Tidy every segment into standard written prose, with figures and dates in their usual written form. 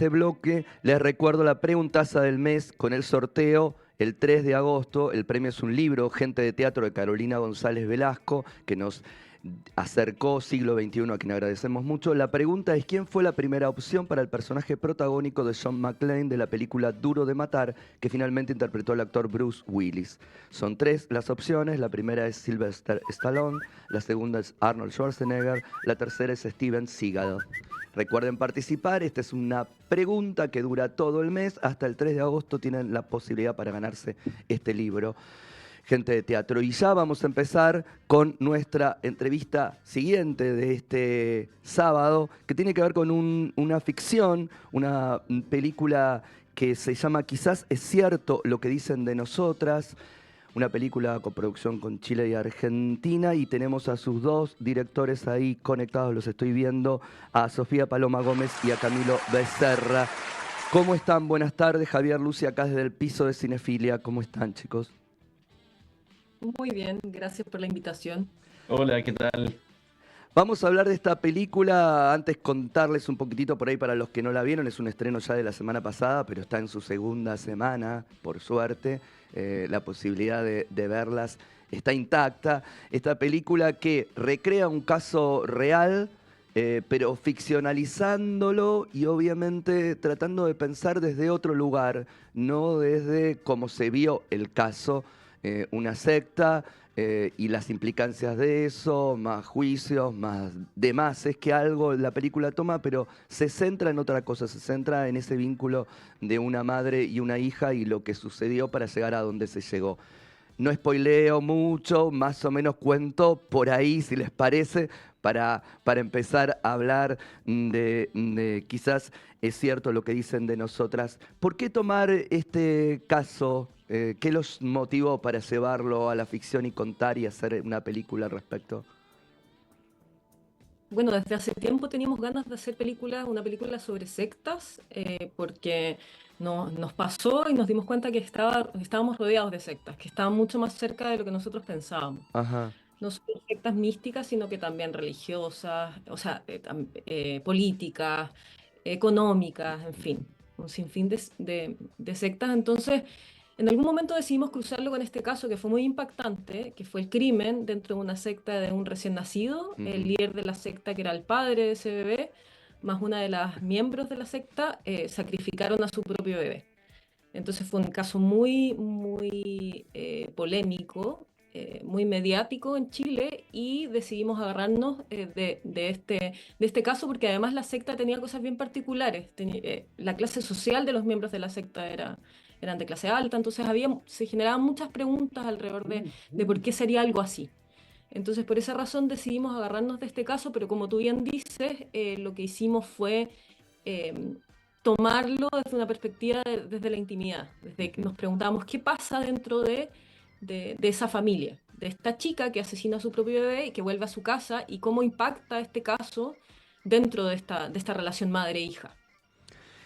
este bloque, les recuerdo la preguntaza del mes con el sorteo. El 3 de agosto, el premio es un libro, Gente de Teatro, de Carolina González Velasco, que nos acercó siglo XXI, a quien agradecemos mucho. La pregunta es: ¿quién fue la primera opción para el personaje protagónico de John McClane de la película Duro de Matar, que finalmente interpretó el actor Bruce Willis? Son tres las opciones. La primera es Sylvester Stallone, la segunda es Arnold Schwarzenegger, la tercera es Steven Seagal. Recuerden participar, esta es una pregunta que dura todo el mes, hasta el 3 de agosto tienen la posibilidad para ganarse este libro, Gente de Teatro. Y ya vamos a empezar con nuestra entrevista siguiente de este sábado, que tiene que ver con una ficción, una película que se llama Quizás es cierto lo que dicen de nosotras, una película coproducción con Chile y Argentina, y tenemos a sus dos directores ahí conectados, los estoy viendo, a Sofía Paloma Gómez y a Camilo Becerra. ¿Cómo están? Buenas tardes, Javier Lucia, acá desde el piso de Cinefilia. ¿Cómo están, chicos? Muy bien, gracias por la invitación. Hola, ¿qué tal? Vamos a hablar de esta película. Antes contarles un poquitito por ahí para los que no la vieron. Es un estreno ya de la semana pasada, pero está en su segunda semana, por suerte. La posibilidad de verlas está intacta. Esta película que recrea un caso real, pero ficcionalizándolo y obviamente tratando de pensar desde otro lugar, no desde cómo se vio el caso, una secta y las implicancias de eso, más juicios, más demás. Es que algo la película toma, pero se centra en otra cosa, se centra en ese vínculo de una madre y una hija y lo que sucedió para llegar a donde se llegó. No spoileo mucho, más o menos cuento por ahí, si les parece, para empezar a hablar de quizás es cierto lo que dicen de nosotras. ¿Por qué tomar este caso? ¿Qué los motivó para llevarlo a la ficción y contar y hacer una película al respecto? Bueno, desde hace tiempo teníamos ganas de hacer una película sobre sectas, porque nos pasó y nos dimos cuenta que estábamos rodeados de sectas, que estaban mucho más cerca de lo que nosotros pensábamos. Ajá. No solo sectas místicas, sino que también religiosas, o sea, políticas, económicas, en fin, un sinfín de sectas. Entonces, en algún momento decidimos cruzarlo con este caso que fue muy impactante, que fue el crimen dentro de una secta de un recién nacido. El Ujú. líder de la secta, que era el padre de ese bebé, más una de las miembros de la secta, sacrificaron a su propio bebé. Entonces fue un caso muy, muy polémico, muy mediático en Chile, y decidimos agarrarnos de este caso porque además la secta tenía cosas bien particulares. La clase social de los miembros de la secta eran de clase alta, entonces se generaban muchas preguntas alrededor de por qué sería algo así. Entonces por esa razón decidimos agarrarnos de este caso, pero como tú bien dices, lo que hicimos fue eh, tomarlo desde una perspectiva desde la intimidad, desde que Ujú. nos preguntábamos qué pasa dentro de esa familia, de esta chica que asesina a su propio bebé y que vuelve a su casa, y cómo impacta este caso dentro de esta relación madre-hija.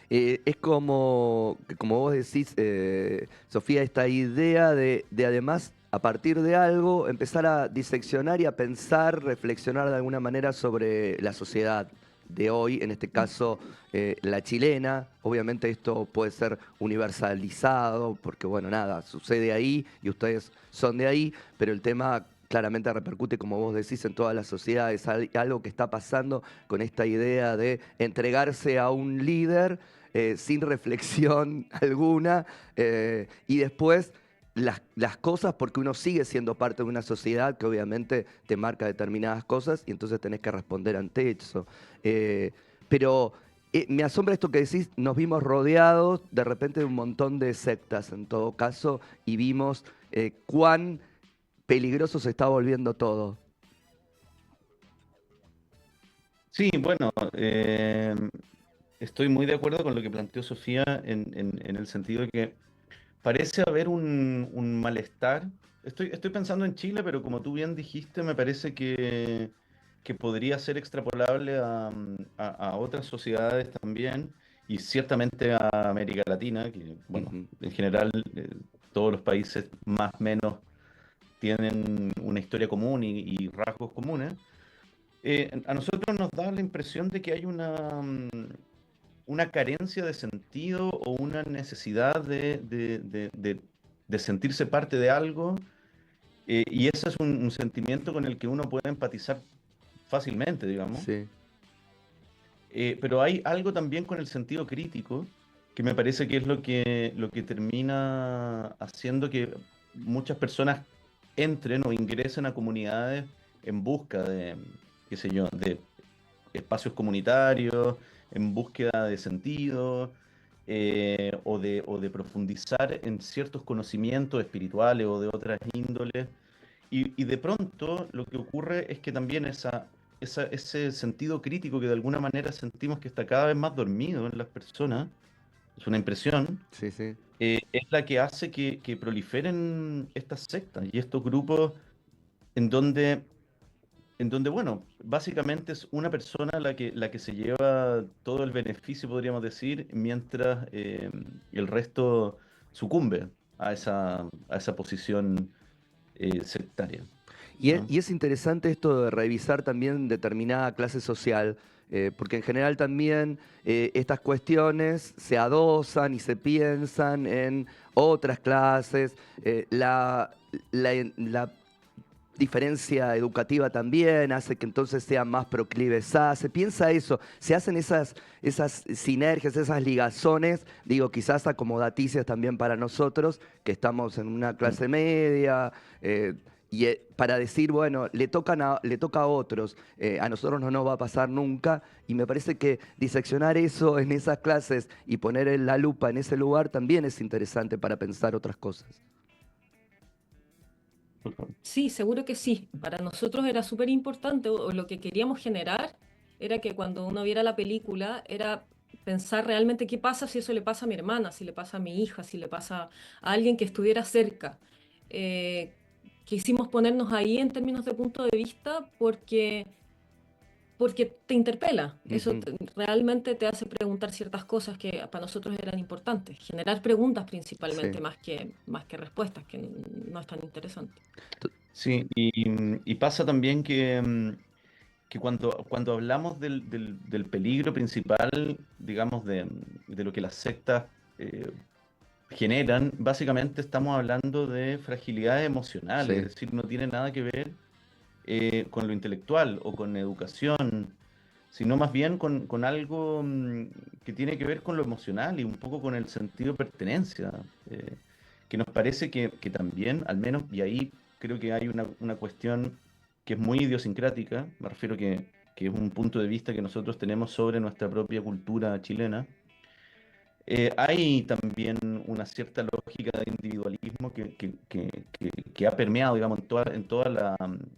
Es como vos decís, Sofía, esta idea de además, a partir de algo, empezar a diseccionar y a pensar, reflexionar de alguna manera sobre la sociedad de hoy, en este caso la chilena. Obviamente esto puede ser universalizado, porque bueno, nada, sucede ahí y ustedes son de ahí, pero el tema claramente repercute, como vos decís, en toda la sociedad. Es algo que está pasando con esta idea de entregarse a un líder sin reflexión alguna, y después las cosas, porque uno sigue siendo parte de una sociedad que obviamente te marca determinadas cosas y entonces tenés que responder ante eso. Pero me asombra esto que decís, nos vimos rodeados de repente de un montón de sectas en todo caso y vimos cuán peligroso se está volviendo todo. Sí, bueno, estoy muy de acuerdo con lo que planteó Sofía en el sentido de que parece haber un malestar. Estoy pensando en Chile, pero como tú bien dijiste, me parece que podría ser extrapolable a otras sociedades también, y ciertamente a América Latina, que, bueno, Ujú. en general todos los países más o menos tienen una historia común y rasgos comunes. A nosotros nos da la impresión de que hay una carencia de sentido o una necesidad de sentirse parte de algo, y ese es un sentimiento con el que uno puede empatizar fácilmente, digamos. Sí. Pero hay algo también con el sentido crítico que me parece que es lo que termina haciendo que muchas personas entren o ingresen a comunidades en busca de, qué sé yo, de espacios comunitarios, en búsqueda de sentido, o de profundizar en ciertos conocimientos espirituales o de otras índoles. Y de pronto lo que ocurre es que también ese sentido crítico que de alguna manera sentimos que está cada vez más dormido en las personas, es una impresión, Sí, sí. es la que hace que proliferen estas sectas y estos grupos en donde, bueno, básicamente es una persona la que se lleva todo el beneficio, podríamos decir, mientras el resto sucumbe a esa posición sectaria, ¿no? Y es interesante esto de revisar también determinada clase social, porque en general también estas cuestiones se adosan y se piensan en otras clases. La diferencia educativa también hace que entonces sean más proclives a, se piensa eso, se hacen esas sinergias, esas ligazones, digo, quizás acomodaticias también para nosotros, que estamos en una Mm. clase media, para decir, bueno, le toca a otros, a nosotros no nos va a pasar nunca, y me parece que diseccionar eso en esas clases y poner la lupa en ese lugar también es interesante para pensar otras cosas. Sí, seguro que sí. Para nosotros era súper importante, o lo que queríamos generar era que cuando uno viera la película, era pensar realmente qué pasa si eso le pasa a mi hermana, si le pasa a mi hija, si le pasa a alguien que estuviera cerca. Eh, Quisimos ponernos ahí en términos de punto de vista porque te interpela. Eso Ujú. realmente te hace preguntar ciertas cosas que para nosotros eran importantes. Generar preguntas principalmente, Sí. más que respuestas, que no es tan interesante. Sí, y pasa también que cuando hablamos del peligro principal, digamos, de lo que las sectas eh, generan, básicamente estamos hablando de fragilidades emocionales, Sí. es decir, no tiene nada que ver con lo intelectual o con educación, sino más bien con algo que tiene que ver con lo emocional y un poco con el sentido de pertenencia, eh, que nos parece que también, al menos, y ahí creo que hay una cuestión que es muy idiosincrática, me refiero que es un punto de vista que nosotros tenemos sobre nuestra propia cultura chilena. Hay también una cierta lógica de individualismo que ha permeado, digamos, en toda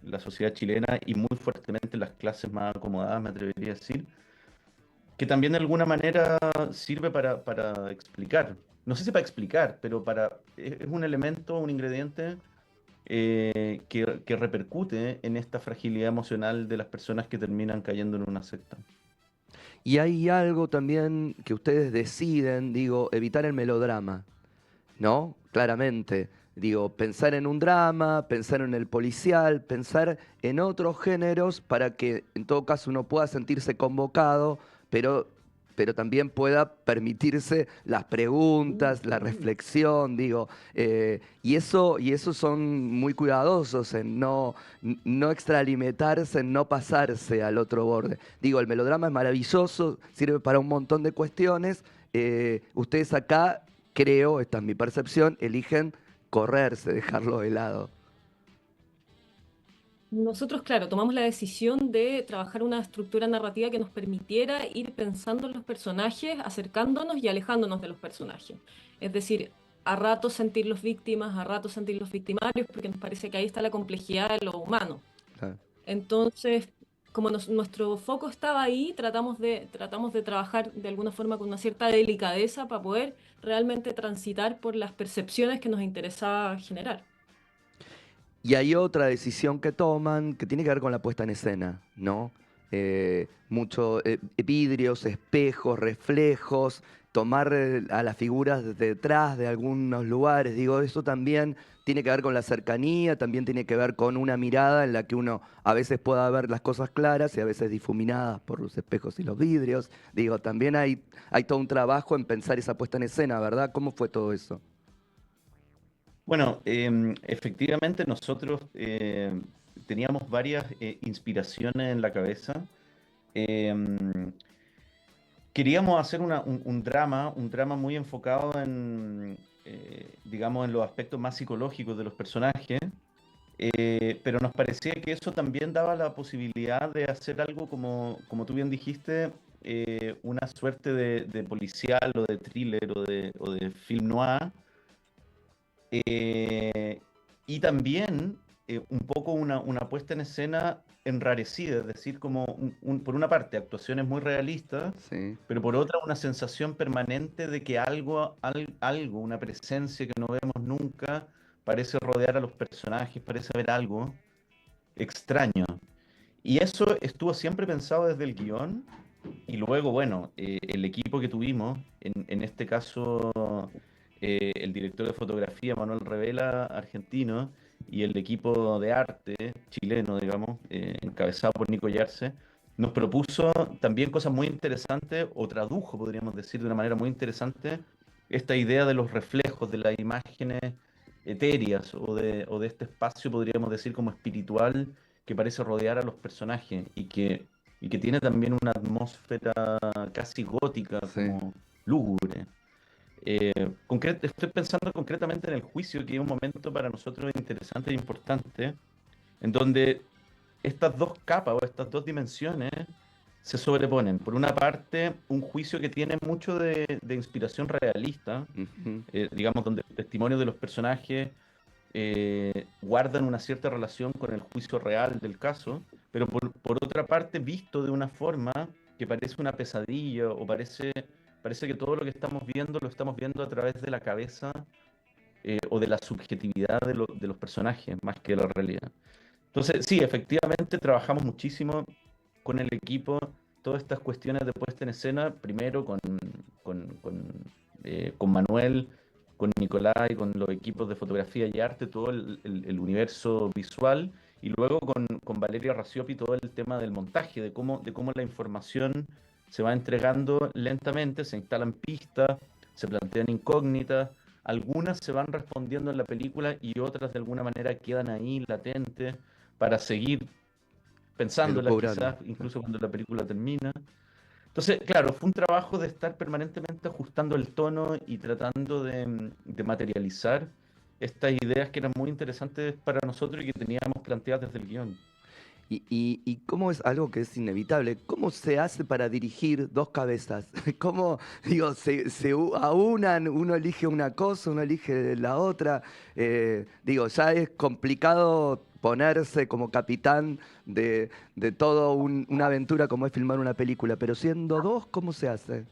la sociedad chilena y muy fuertemente en las clases más acomodadas, me atrevería a decir, que también de alguna manera sirve para explicar. No sé si para explicar, pero es un elemento, un ingrediente que repercute en esta fragilidad emocional de las personas que terminan cayendo en una secta. Y hay algo también que ustedes deciden, digo, evitar el melodrama, ¿no? Claramente. Digo, pensar en un drama, pensar en el policial, pensar en otros géneros para que en todo caso uno pueda sentirse convocado, pero, pero también pueda permitirse las preguntas, la reflexión, digo. Y eso son muy cuidadosos en no extralimitarse, en no pasarse al otro borde. Digo, el melodrama es maravilloso, sirve para un montón de cuestiones. Ustedes acá, creo, esta es mi percepción, eligen correrse, dejarlo de lado. Nosotros, claro, tomamos la decisión de trabajar una estructura narrativa que nos permitiera ir pensando en los personajes, acercándonos y alejándonos de los personajes. Es decir, a ratos sentirlos víctimas, a ratos sentirlos victimarios, porque nos parece que ahí está la complejidad de lo humano. Claro. Entonces, como nuestro foco estaba ahí, tratamos de trabajar de alguna forma con una cierta delicadeza para poder realmente transitar por las percepciones que nos interesaba generar. Y hay otra decisión que toman que tiene que ver con la puesta en escena, ¿no? Mucho vidrios, espejos, reflejos, tomar a las figuras de detrás de algunos lugares. Digo, eso también tiene que ver con la cercanía, también tiene que ver con una mirada en la que uno a veces pueda ver las cosas claras y a veces difuminadas por los espejos y los vidrios. Digo, también hay todo un trabajo en pensar esa puesta en escena, ¿verdad? ¿Cómo fue todo eso? Bueno, efectivamente nosotros teníamos varias inspiraciones en la cabeza. Em, Queríamos hacer un drama muy enfocado en, digamos, en los aspectos más psicológicos de los personajes, pero nos parecía que eso también daba la posibilidad de hacer algo como tú bien dijiste, una suerte de policial o de thriller o de film noir, eh, y también un poco una puesta en escena enrarecida, es decir, como por una parte actuaciones muy realistas, Sí, pero por otra una sensación permanente de que algo, una presencia que no vemos nunca, parece rodear a los personajes, parece haber algo extraño. Y eso estuvo siempre pensado desde el guión. Y luego, bueno, el equipo que tuvimos, en este caso el director de fotografía Manuel Revela, argentino, y el equipo de arte chileno, digamos, encabezado por Nico Yarse, nos propuso también cosas muy interesantes, o tradujo, podríamos decir, de una manera muy interesante, esta idea de los reflejos, de las imágenes etéreas, o de este espacio, podríamos decir, como espiritual, que parece rodear a los personajes y que tiene también una atmósfera casi gótica, sí. como lúgubre. Estoy pensando concretamente en el juicio, que es un momento para nosotros interesante e importante, en donde estas dos capas o estas dos dimensiones se sobreponen. Por una parte, un juicio que tiene mucho de inspiración realista, Ujú. digamos, donde el testimonio de los personajes guardan una cierta relación con el juicio real del caso, pero por otra parte, visto de una forma que parece una pesadilla o parece que todo lo que estamos viendo lo estamos viendo a través de la cabeza o de la subjetividad de los personajes más que de la realidad. Entonces, sí, efectivamente trabajamos muchísimo con el equipo todas estas cuestiones de puesta en escena, primero con Manuel, con Nicolás y con los equipos de fotografía y arte, todo el universo visual, y luego con Valeria Raciopi todo el tema del montaje, de cómo la información se va entregando lentamente, se instalan pistas, se plantean incógnitas, algunas se van respondiendo en la película y otras de alguna manera quedan ahí latentes para seguir pensándolas Elucubrando. quizás incluso cuando la película termina. Entonces, claro, fue un trabajo de estar permanentemente ajustando el tono y tratando de materializar estas ideas que eran muy interesantes para nosotros y que teníamos planteadas desde el guión. Y cómo es algo que es inevitable? ¿Cómo se hace para dirigir dos cabezas? ¿Cómo, digo, aunan, uno elige una cosa, uno elige la otra? Digo, ya es complicado ponerse como capitán de toda una aventura como es filmar una película, pero siendo dos, ¿cómo se hace?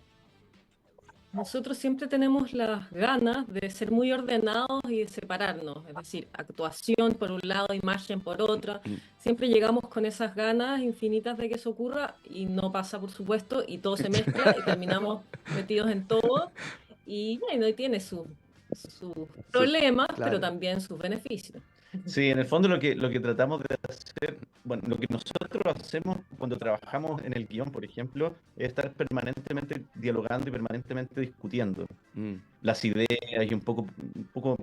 Nosotros siempre tenemos las ganas de ser muy ordenados y de separarnos, es decir, actuación por un lado, imagen por otra. Siempre llegamos con esas ganas infinitas de que eso ocurra y no pasa, por supuesto, y todo se mezcla y terminamos metidos en todo. Y bueno, y tiene sus Sus- problemas, pero claro. también sus beneficios. Sí, en el fondo lo que tratamos de hacer, bueno, lo que nosotros hacemos cuando trabajamos en el guión, por ejemplo, es estar permanentemente dialogando y permanentemente discutiendo Mm, las ideas y un poco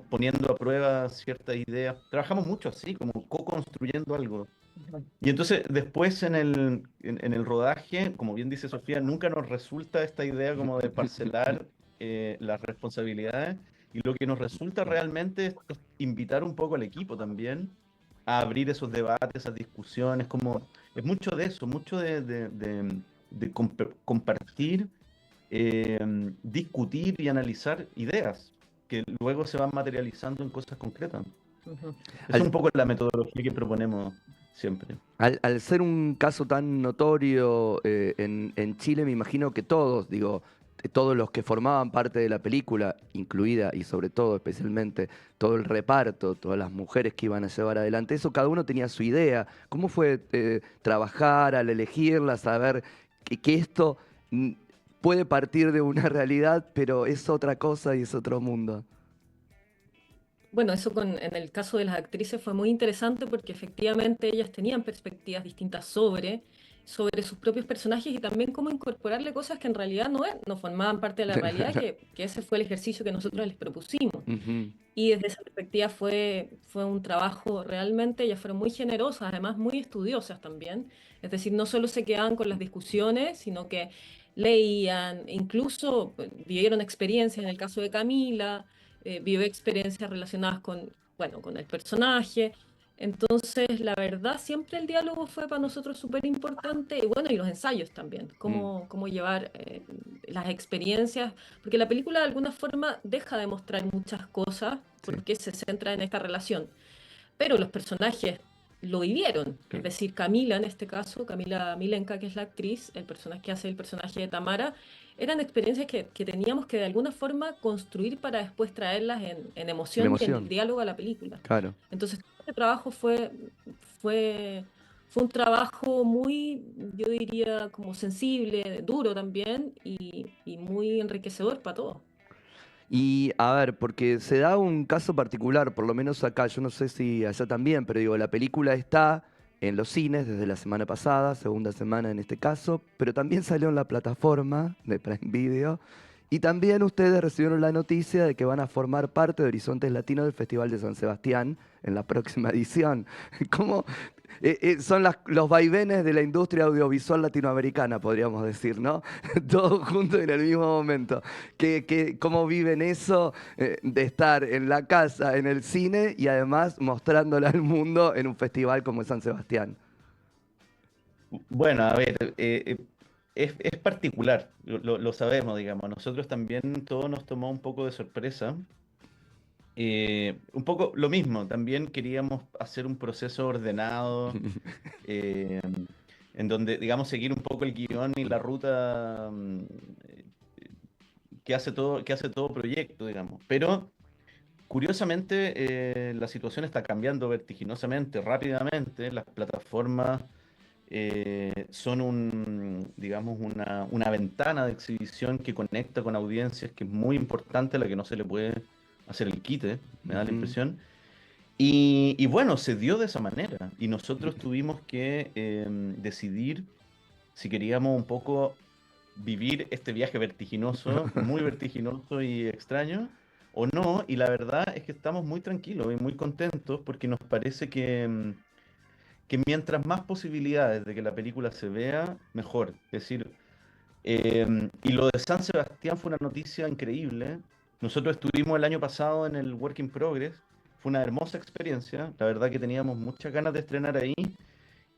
poniendo a prueba ciertas ideas. Trabajamos mucho así, como co-construyendo algo. Y entonces después en el rodaje, como bien dice Sofía, nunca nos resulta esta idea como de parcelar las responsabilidades. Y lo que nos resulta realmente es invitar un poco al equipo también a abrir esos debates, esas discusiones, como es mucho de eso, mucho de compartir, discutir y analizar ideas que luego se van materializando en cosas concretas. Ujú. Es Al, un poco la metodología que proponemos siempre. al ser un caso tan notorio en Chile, me imagino que todos, digo, todos los que formaban parte de la película, incluida y sobre todo, especialmente, todo el reparto, todas las mujeres que iban a llevar adelante eso, cada uno tenía su idea. ¿Cómo fue trabajar al elegirla, saber que esto puede partir de una realidad, pero es otra cosa y es otro mundo. Bueno, en el caso de las actrices fue muy interesante porque efectivamente ellas tenían perspectivas distintas sobre sus propios personajes y también cómo incorporarle cosas que en realidad no formaban parte de la realidad, que ese fue el ejercicio que nosotros les propusimos. Ujú. Y desde esa perspectiva fue un trabajo realmente, ellas fueron muy generosas, además muy estudiosas también. Es decir, no solo se quedaban con las discusiones, sino que leían, incluso vivieron experiencias, en el caso de Camila, vivió experiencias relacionadas bueno, con el personaje. Entonces, la verdad, siempre el diálogo fue para nosotros súper importante y bueno, y los ensayos también, Mm. cómo llevar las experiencias, porque la película de alguna forma deja de mostrar muchas cosas Sí, porque se centra en esta relación, pero los personajes lo vivieron, es Claro. decir, Camila en este caso, Camila Milenka, que es la actriz, el personaje que hace el personaje de Tamara, eran experiencias que teníamos que de alguna forma construir para después traerlas en en emoción y en el emoción, diálogo a la película. claro. Entonces, este trabajo fue, fue un trabajo muy, yo diría, como sensible, duro también y muy enriquecedor para todos. Y a ver, porque se da un caso particular, por lo menos acá, yo no sé si allá también, pero digo, la película está en los cines desde la semana pasada, segunda semana en este caso, pero también salió en la plataforma de Prime Video. Y también ustedes recibieron la noticia de que van a formar parte de Horizontes Latinos del Festival de San Sebastián en la próxima edición. ¿Cómo, son los vaivenes de la industria audiovisual latinoamericana, podríamos decir, ¿no? Todos juntos en el mismo momento. ¿Cómo viven eso de estar en la casa, en el cine y además mostrándola al mundo en un festival como San Sebastián? Bueno, a ver, es particular, lo sabemos, digamos. Nosotros también todo nos tomó un poco de sorpresa. Un poco lo mismo, también queríamos hacer un proceso ordenado, eh, en donde, digamos, seguir un poco el guión y la ruta que hace todo proyecto, digamos. Pero curiosamente, la situación está cambiando vertiginosamente, rápidamente. Las plataformas son digamos, una ventana de exhibición que conecta con audiencias que es muy importante, a la que no se le puede hacer el quite, me da la Ujú. impresión. Y bueno, se dio de esa manera. Y nosotros tuvimos que decidir si queríamos un poco vivir este viaje vertiginoso, muy vertiginoso y extraño, o no. Y la verdad es que estamos muy tranquilos y muy contentos porque nos parece que mientras más posibilidades de que la película se vea, mejor. Es decir, y lo de San Sebastián fue una noticia increíble. Nosotros estuvimos el año pasado en el Work in Progress. Fue una hermosa experiencia. La verdad que teníamos muchas ganas de estrenar ahí.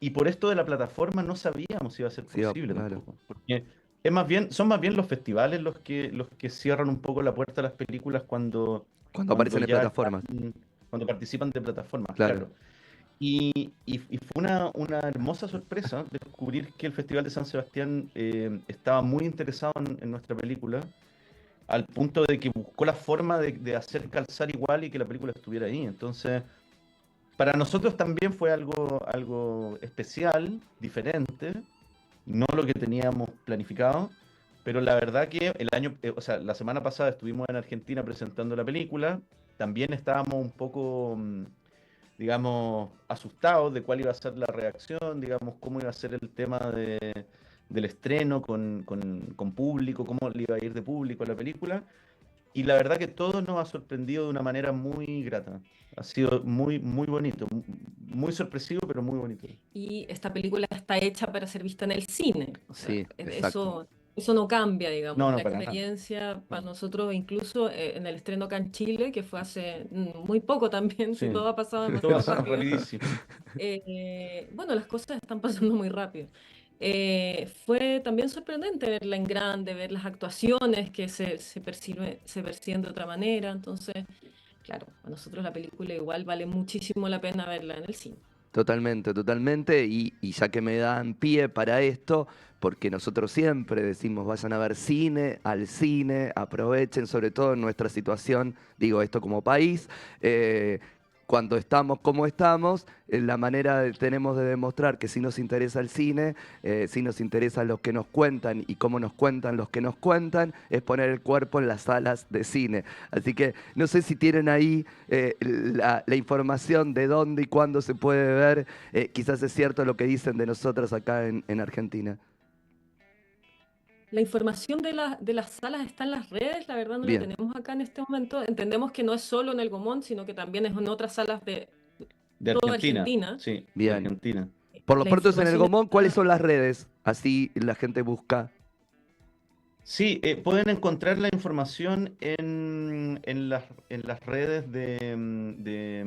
Y por esto de la plataforma no sabíamos si iba a ser Sí, posible claro. tampoco. Porque son más bien los festivales los que cierran un poco la puerta a las películas Cuando cuando aparecen en ya están, plataformas, cuando participan de plataformas, claro. claro. Y fue una hermosa sorpresa descubrir que el Festival de San Sebastián estaba muy interesado en nuestra película, al punto de que buscó la forma de hacer calzar igual y que la película estuviera ahí. Entonces, para nosotros también fue algo especial, diferente, no lo que teníamos planificado, pero la verdad que o sea, la semana pasada estuvimos en Argentina presentando la película, también estábamos un poco digamos, asustados de cuál iba a ser la reacción, digamos, cómo iba a ser el tema del estreno con público, cómo le iba a ir de público a la película. Y la verdad que todo nos ha sorprendido de una manera muy grata. Ha sido muy, muy bonito, muy sorpresivo, pero muy bonito. Y esta película está hecha para ser vista en el cine. O sea, Sí, exacto. eso no cambia, digamos. No, La no, para nada. experiencia para No. nosotros, incluso en el estreno acá en Chile, que fue hace muy poco también, si Sí, todo ha pasado todo demasiado es rápido. rapidísimo. Bueno, las cosas están pasando muy rápido. Fue también sorprendente verla en grande, ver las actuaciones que se perciben de otra manera. Entonces, claro, a nosotros la película igual vale muchísimo la pena verla en el cine. Totalmente, totalmente. Y ya que me dan pie para esto, porque nosotros siempre decimos vayan a ver cine, al cine, aprovechen, sobre todo en nuestra situación, digo esto como país, cuando estamos como estamos, la manera tenemos de demostrar que sí nos interesa el cine, sí nos interesa los que nos cuentan y cómo nos cuentan los que nos cuentan, es poner el cuerpo en las salas de cine. Así que no sé si tienen ahí la información de dónde y cuándo se puede ver. Quizás es cierto lo que dicen de nosotros acá en Argentina. La información de las salas está en las redes, la verdad no la Bien. tenemos acá en este momento. Entendemos que no es solo en el Gomón, sino que también es en otras salas de De toda Argentina. Argentina. Sí, de Bien. Argentina. Por lo La pronto es en el información Gomón, ¿cuáles está- son las redes? Así la gente busca. Sí, pueden encontrar la información en las redes de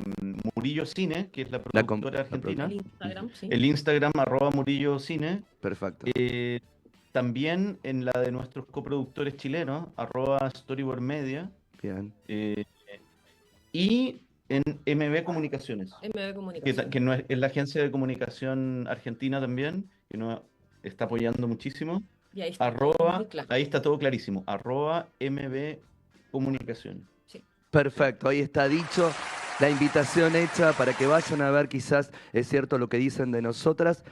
Murillo Cine, que es la productora argentina. El Instagram, sí. El Instagram @Murillo Cine. Perfecto. También en la de nuestros coproductores chilenos, @Storyboard Media. Bien. Y en MB Comunicaciones, MB Comunicación. que no es la agencia de comunicación argentina también, que nos está apoyando muchísimo. Y ahí está todo muy claro. Ahí está todo clarísimo. @MB Comunicaciones. Sí. Perfecto, ahí está dicho. La invitación hecha para que vayan a ver, quizás es cierto lo que dicen de nosotras.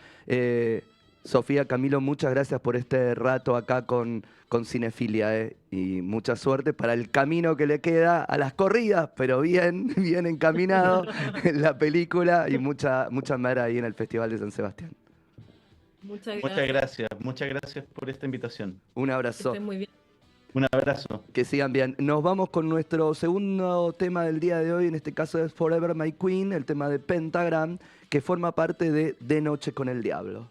Sofía, Camilo, muchas gracias por este rato acá con Cinefilia, y mucha suerte para el camino que le queda a las corridas, pero bien, bien encaminado en la película y mucha madera ahí en el Festival de San Sebastián. Muchas Muchas gracias por esta invitación. Un Que abrazo. estén muy bien. Un abrazo. Que sigan bien. Nos vamos con nuestro segundo tema del día de hoy, en este caso es Forever My Queen, el tema de Pentagram, que forma parte de De Noche con el Diablo.